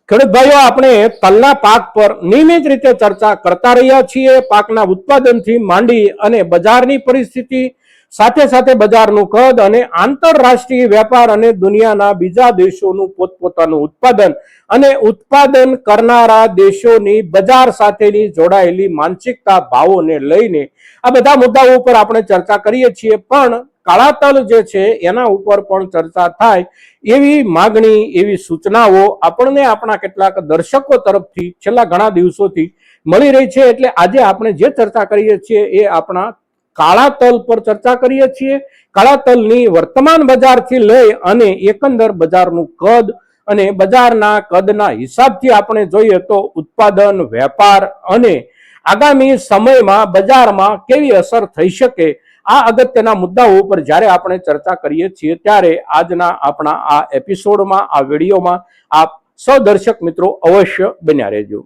ખેડૂત ભાઈઓ, આપણે તલના પાક પર નિયમિત રીતે ચર્ચા કરતા રહ્યા છીએ. પાકના ઉત્પાદનથી માંડી અને બજારની પરિસ્થિતિ, સાથે સાથે બજારનું કદ અને આંતરરાષ્ટ્રીય વેપાર અને દુનિયાના બીજા દેશોનું પોતપોતાનું ઉત્પાદન અને ઉત્પાદન કરનારા દેશોની બજાર સાથેની જોડાયેલી માનસિકતા, ભાવોને લઈને આ બધા મુદ્દાઓ ઉપર આપણે ચર્ચા કરીએ છીએ. પણ કાળા તલ જે છે એના ઉપર પણ ચર્ચા થાય એવી માગણી, એવી સૂચનાઓ આપણને આપણા કેટલાક દર્શકો તરફથી છેલ્લા ઘણા દિવસોથી મળી રહી છે. એટલે આજે આપણે જે ચર્ચા કરીએ છીએ એ આપણા કાળા તલ પર ચર્ચા કરીએ છીએ. કાળા તલની વર્તમાન બજારથી લઈ અને એકંદર બજારનું કદ અને બજારના કદના હિસાબથી આપણે જોઈએ તો ઉત્પાદન, વેપાર અને આગામી સમયમાં બજારમાં કેવી અસર થઈ શકે, આ અગત્યના મુદ્દાઓ ઉપર જ્યારે આપણે ચર્ચા કરીએ છીએ ત્યારે આજના આપણા આ એપિસોડમાં, આ વિડીયોમાં આપ સૌ દર્શક મિત્રો અવશ્ય બન્યા રહેજો.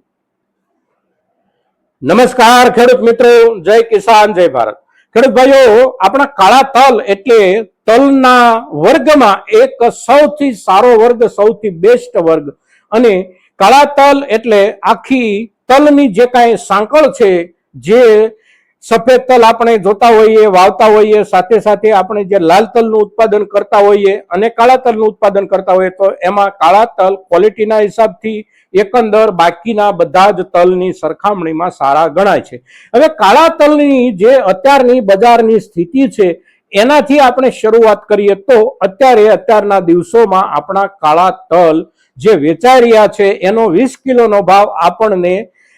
નમસ્કાર ખેડૂત મિત્રો, જય કિસાન, જય ભારત. ખેડૂત ભાઈઓ, આપણા કાળા તલ એટલે તલના વર્ગમાં એક સૌથી સારો વર્ગ, સૌથી બેસ્ટ વર્ગ. અને કાળા તલ એટલે આખી તલની જે કાંઈ સાંકળ છે, જે સફેદ તલ આપણે જોતા હોઈએ, વાવતા હોઈએ, સાથે સાથે આપણે જે લાલ તલનું ઉત્પાદન કરતા હોઈએ અને કાળા તલનું ઉત્પાદન કરતા હોઈએ, તો એમાં કાળા તલ ક્વોલિટીના હિસાબથી એકંદર બાકીના બધા જ તલની સરખામણીમાં સારા ગણાય છે. હવે કાળા તલની જે અત્યારની બજારની સ્થિતિ છે એનાથી આપણે શરૂઆત કરીએ તો અત્યારના દિવસોમાં આપણા કાળા તલ જે વેચાઈ રહ્યા છે એનો 20 કિલોનો ભાવ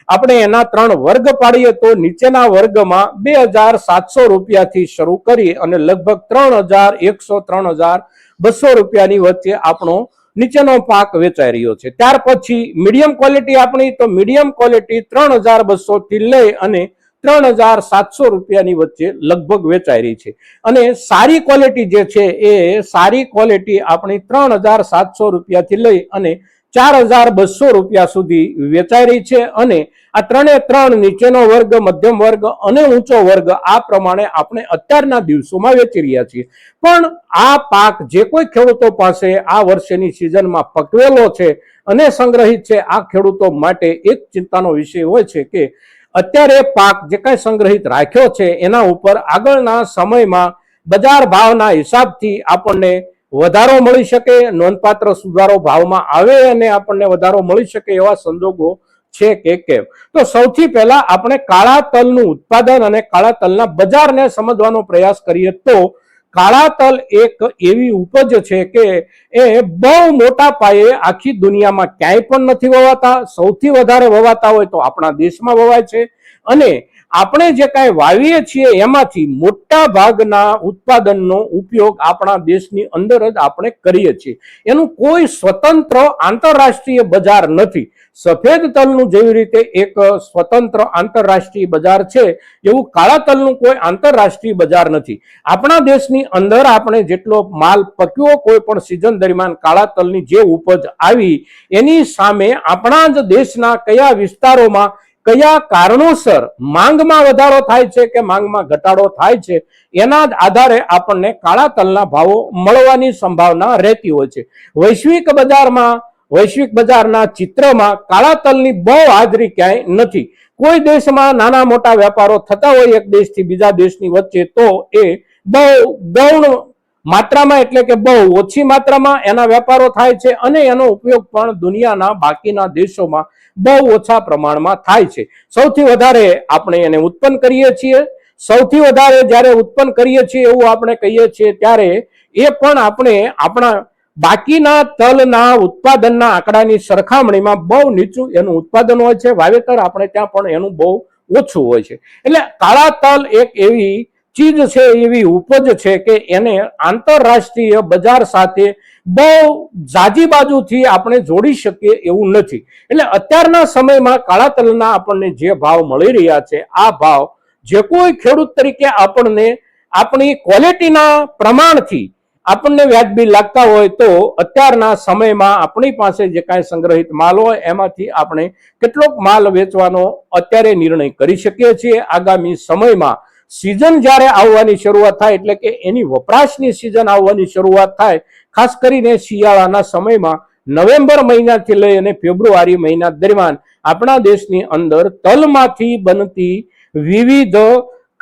આપણે એના 3 વર્ગ પાડીએ તો નીચેના વર્ગમાં 2700 રૂપિયાથી શરૂ કરી અને લગભગ 3100-3200 રૂપિયાની વચ્ચે આપણો નીચેનો પાક વેચાઈ રહ્યો છે. ત્યાર પછી મીડિયમ ક્વોલિટી આપણી, તો મીડિયમ ક્વોલિટી 3200 થી લઈ અને 3700 રૂપિયાની વચ્ચે લગભગ વેચાઈ રહી છે. અને સારી ક્વોલિટી જે છે એ સારી ક્વોલિટી આપણી 3700 રૂપિયાથી લઈ અને 4200 રૂપિયા સુધી વેચાઈ રહી છે. અને આ 3 નીચેનો વર્ગ, મધ્યમ વર્ગ અને ઊંચો વર્ગ આ પ્રમાણે આપણે અત્યારના દિવસોમાં વેચી રહ્યા છીએ. પણ આ પાક જે કોઈ ખેડૂતો પાસે આ વર્ષની સિઝનમાં પકવેલો છે અને સંગ્રહિત છે, આ ખેડૂતો માટે એક ચિંતાનો વિષય હોય છે કે અત્યારે પાક જે કાંઈ સંગ્રહિત રાખ્યો છે એના ઉપર આગળના સમયમાં બજાર ભાવના હિસાબથી આપણને વધારો મળી શકે, નોંધપાત્ર સુધારો ભાવમાં આવે અને આપણને વધારો મળી શકે એવા સંજોગો છે કે કેમ? તો સૌથી પહેલા આપણે કાળા તલનું ઉત્પાદન અને કાળા તલના બજારને સમજવાનો પ્રયાસ કરીએ તો કાળા તલ એક એવી ઉપજ છે કે એ બહુ મોટા પાયે આખી દુનિયામાં ક્યાંય પણ નથી વવાતા. સૌથી વધારે વવાતા હોય તો આપણા દેશમાં વવાય છે. અને આપણે જે કાંઈ વાવીએ છીએ એમાંથી મોટા ભાગના ઉત્પાદનનો ઉપયોગ આપણા દેશની અંદર જ આપણે કરીએ છીએ. એનું કોઈ સ્વતંત્ર આંતરરાષ્ટ્રીય બજાર નથી. સફેદ તલનું જેવી રીતે એક સ્વતંત્ર આંતરરાષ્ટ્રીય બજાર છે, એવું કાળા તલનું કોઈ આંતરરાષ્ટ્રીય બજાર નથી. આપણા દેશની અંદર આપણે જેટલો માલ પક્યો કોઈ પણ સિઝન દરમિયાન કાળા તલની જે ઉપજ આવી એની સામે આપણા જ દેશના કયા વિસ્તારોમાં કયા કારણોસર માંગમાં વધારો થાય છે કે માંગમાં ઘટાડો થાય છે એના જ આધારે આપણને કાળા તલના ભાવો મળવાની સંભાવના રહેતી હોય છે. વૈશ્વિક બજારના ચિત્રમાં કાળા તલની બહુ હાજરી ક્યાંય નથી. કોઈ દેશમાં નાના મોટા વેપારો થતા હોય એક દેશથી બીજા દેશની વચ્ચે, તો એ બહુ ગૌણ માત્રામાં એટલે કે બહુ ઓછી માત્રામાં એના વેપારો થાય છે અને એનો ઉપયોગ પણ દુનિયાના બાકીના દેશોમાં બહુ ઓછા પ્રમાણમાં થાય છે. સૌથી વધારે આપણે એને ઉત્પન્ન કરીએ છીએ. સૌથી વધારે જ્યારે ઉત્પન્ન કરીએ છીએ એવું આપણે કહીએ છીએ ત્યારે એ પણ આપણે આપણા બાકીના તલના ઉત્પાદનના આંકડાની સરખામણીમાં બહુ નીચું એનું ઉત્પાદન હોય છે. વાવેતર આપણે ત્યાં પણ એનું બહુ ઓછું હોય છે. એટલે કાળા તલ એક એવી ચીજ છે, એવી ઉપજ છે કે એને આંતરરાષ્ટ્રીય બજાર સાથે બહુ જાજી બાજુથી આપણે જોડી શકીએ એવું નથી. એટલે અત્યારના સમયમાં કાળા તલના આપણને જે ભાવ મળી રહ્યા છે, આ ભાવ જે કોઈ ખેડૂત તરીકે આપણને આપણી ક્વોલિટીના પ્રમાણથી આપણને વ્યાજબી લાગતા હોય તો અત્યારના સમયમાં આપણી પાસે જે કાંઈ સંગ્રહિત માલ હોય એમાંથી આપણે કેટલોક માલ વેચવાનો અત્યારે નિર્ણય કરી શકીએ છીએ. આગામી સમયમાં सीजन જ્યારે આવવાની શરૂઆત થાય એટલે કે એની વપરાશની સીઝન આવવાની શરૂઆત થાય, ખાસ કરીને શિયાળાના સમયમાં નવેમ્બર મહિનાથી લઈ અને ફેબ્રુઆરી મહિના દરમિયાન આપણા દેશની અંદર તલમાંથી બનતી વિવિધ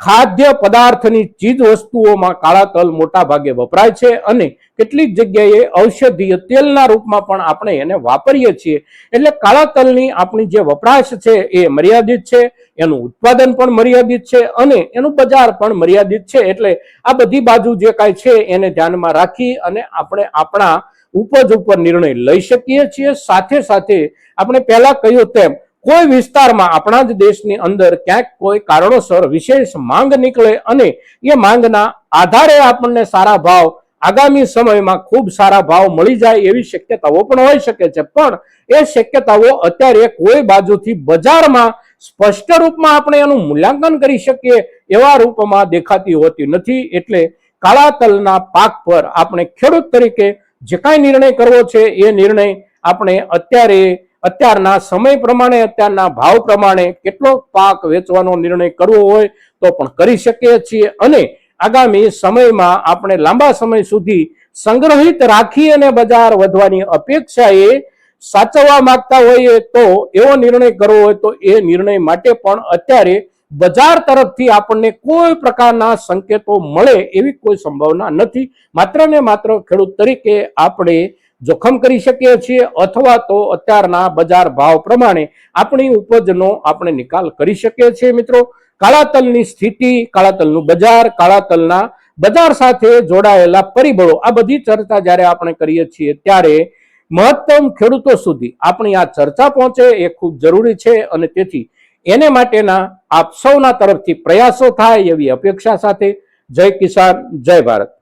ખાદ્ય પદાર્થની ચીજ વસ્તુઓમાં કાળા તલ મોટા ભાગે વપરાય છે અને કેટલીક જગ્યાએ ઔષધીય તેલના રૂપમાં પણ આપણે એને વાપરીએ છીએ. એટલે કાળા તલની આપણી જે વપરાશ છે એ મર્યાદિત છે, એનું ઉત્પાદન પણ મર્યાદિત છે અને એનું બજાર પણ મર્યાદિત છે. એટલે આ બધી બાજુ જે કાંઈ છે એને ધ્યાનમાં રાખી અને આપણે આપણા ઉપજ ઉપર નિર્ણય લઈ શકીએ છીએ. સાથે સાથે આપણે પહેલા કહ્યું તેમ કોઈ વિસ્તારમાં આપણા જ દેશની અંદર ક્યાંક કોઈ કારણોસર વિશેષ માંગ નીકળે અને એ માંગના આધારે આપણને સારા ભાવ આગામી સમયમાં ખૂબ સારા ભાવ મળી જાય એવી શક્યતાઓ પણ હોઈ શકે છે. પણ એ શક્યતાઓ અત્યારે કોઈ બાજુથી બજારમાં સ્પષ્ટ રૂપમાં આપણે એનું મૂલ્યાંકન કરી શકીએ એવા રૂપમાં દેખાતી હોતી નથી. એટલે કાળા તલના પાક પર આપણે ખેડૂત તરીકે જે કાંઈ નિર્ણય કરવો છે એ નિર્ણય આપણે અત્યારના સમય પ્રમાણે, અત્યારના ભાવ પ્રમાણે કેટલો પાક વેચવાનો નિર્ણય કરવો હોય તો પણ કરી શકીએ છીએ અને આગામી સમયમાં આપણે લાંબા સમય સુધી સંગ્રહિત રાખી અને બજાર વધવાની અપેક્ષાએ સાચવવા માંગતા હોઈએ તો એવો નિર્ણય કરવો હોય તો એ નિર્ણય માટે પણ અત્યારે બજાર તરફથી આપણને કોઈ પ્રકારના સંકેતો મળે એવી કોઈ સંભાવના નથી. માત્ર ને માત્ર ખેડૂત તરીકે આપણે જોખમ કરી શકીએ છીએ અથવા તો અત્યારના બજાર ભાવ પ્રમાણે આપણી ઉપજનો આપણે નિકાલ કરી શકીએ છીએ. મિત્રો, કાળા તલની સ્થિતિ, કાળા તલનું બજાર, કાળા તલના બજાર સાથે જોડાયેલા પરિબળો, આ બધી ચર્ચા જ્યારે આપણે કરીએ છીએ ત્યારે મહત્તમ ખેડૂતો સુધી આપણી આ ચર્ચા પહોંચે એ ખૂબ જરૂરી છે અને તેથી એને માટેના આપ સૌના તરફથી પ્રયાસો થાય એવી અપેક્ષા સાથે જય કિસાન, જય ભારત.